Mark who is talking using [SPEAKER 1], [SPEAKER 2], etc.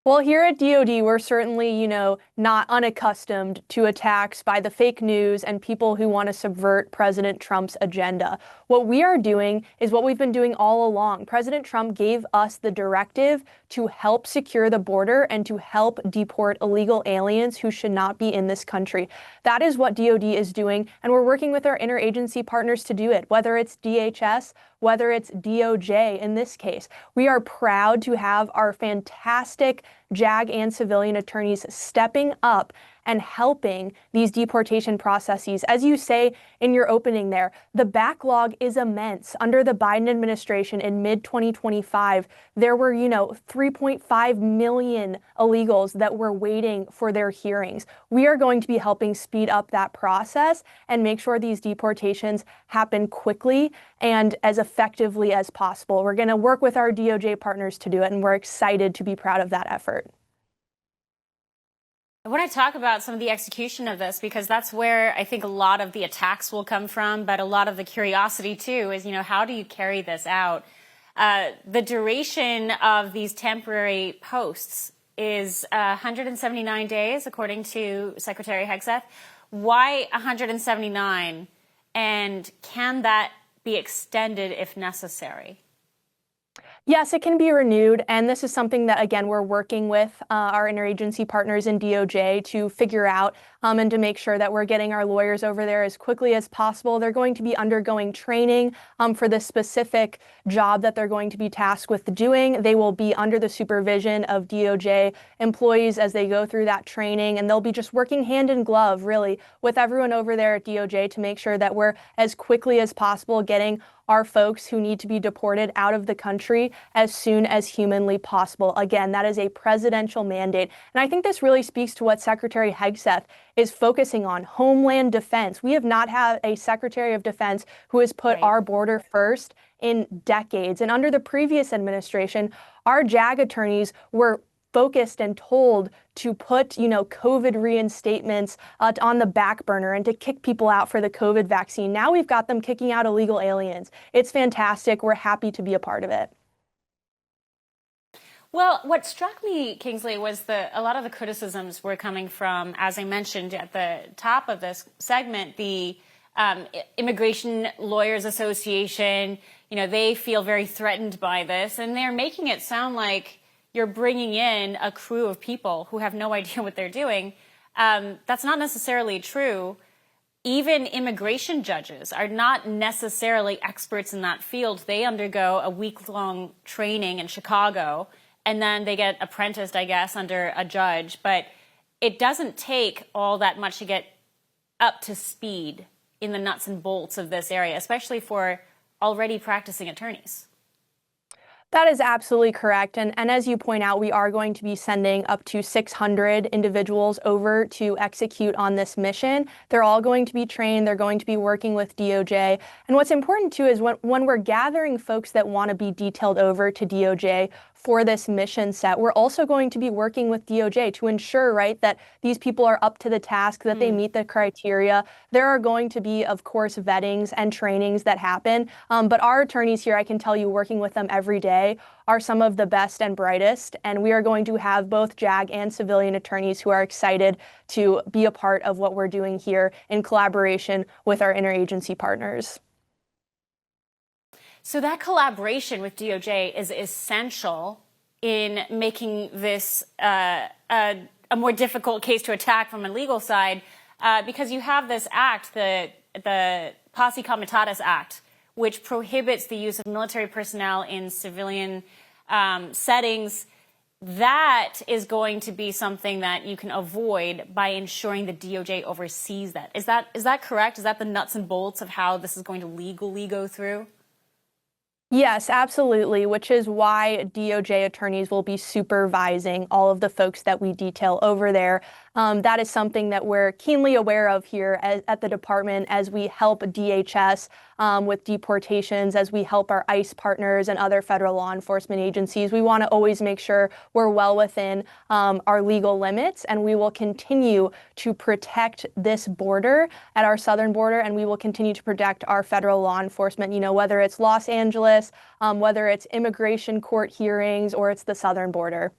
[SPEAKER 1] Well, here at DoD, we're certainly, not unaccustomed to attacks by the fake news and people who want to subvert President Trump's agenda. What we are doing is what we've been doing all along. President Trump gave us the directive to help secure the border and to help deport illegal aliens who should not be in this country. That is what DoD is doing, and we're working with our interagency partners to do it, whether it's DHS, whether it's DOJ in this case. We are proud to have our fantastic JAG and civilian attorneys stepping up and helping these deportation processes. As you say in your opening there, the backlog is immense. Under the Biden administration in mid-2025, there were, 3.5 million illegals that were waiting for their hearings. We are going to be helping speed up that process and make sure these deportations happen quickly and as effectively as possible. We're going to work with our DOJ partners to do it, and we're excited to be proud of that effort.
[SPEAKER 2] I want to talk about some of the execution of this, because that's where I think a lot of the attacks will come from, but a lot of the curiosity too is, how do you carry this out? The duration of these temporary posts is 179 days, according to Secretary Hegseth. Why 179? And can that be extended if necessary?
[SPEAKER 1] Yes, it can be renewed, and this is something that, again, we're working with our interagency partners in DOJ to figure out and to make sure that we're getting our lawyers over there as quickly as possible. They're going to be undergoing training for the specific job that they're going to be tasked with doing. They will be under the supervision of DOJ employees as they go through that training, and they'll be just working hand in glove, really, with everyone over there at DOJ to make sure that we're as quickly as possible getting our folks who need to be deported out of the country as soon as humanly possible. Again, that is a presidential mandate. And I think this really speaks to what Secretary Hegseth is focusing on: homeland defense. We have not had a Secretary of Defense who has put our border first in decades. And under the previous administration, our JAG attorneys were focused and told to put, COVID reinstatements on the back burner and to kick people out for the COVID vaccine. Now we've got them kicking out illegal aliens. It's fantastic. We're happy to be a part of it.
[SPEAKER 2] Well, what struck me, Kingsley, was a lot of the criticisms were coming from, as I mentioned at the top of this segment, the Immigration Lawyers Association. They feel very threatened by this, and they're making it sound like you're bringing in a crew of people who have no idea what they're doing. That's not necessarily true. Even immigration judges are not necessarily experts in that field. They undergo a week-long training in Chicago, and then they get apprenticed, I guess, under a judge. But it doesn't take all that much to get up to speed in the nuts and bolts of this area, especially for already practicing attorneys.
[SPEAKER 1] That is absolutely correct. And as you point out, we are going to be sending up to 600 individuals over to execute on this mission. They're all going to be trained. They're going to be working with DOJ. And what's important, too, is when we're gathering folks that want to be detailed over to DOJ for this mission set, we're also going to be working with DOJ to ensure, that these people are up to the task, that they meet the criteria. There are going to be, of course, vettings and trainings that happen. But our attorneys here, I can tell you, working with them every day, are some of the best and brightest. And we are going to have both JAG and civilian attorneys who are excited to be a part of what we're doing here in collaboration with our interagency partners.
[SPEAKER 2] So that collaboration with DOJ is essential in making this a more difficult case to attack from a legal side, because you have this act, the Posse Comitatus Act, which prohibits the use of military personnel in civilian settings. That is going to be something that you can avoid by ensuring the DOJ oversees that. Is that correct? Is that the nuts and bolts of how this is going to legally go through?
[SPEAKER 1] Yes, absolutely, which is why DOJ attorneys will be supervising all of the folks that we detail over there. That is something that we're keenly aware of here at the department as we help DHS with deportations, as we help our ICE partners and other federal law enforcement agencies. We want to always make sure we're well within our legal limits, and we will continue to protect this border at our southern border, and we will continue to protect our federal law enforcement, whether it's Los Angeles, whether it's immigration court hearings, or it's the southern border.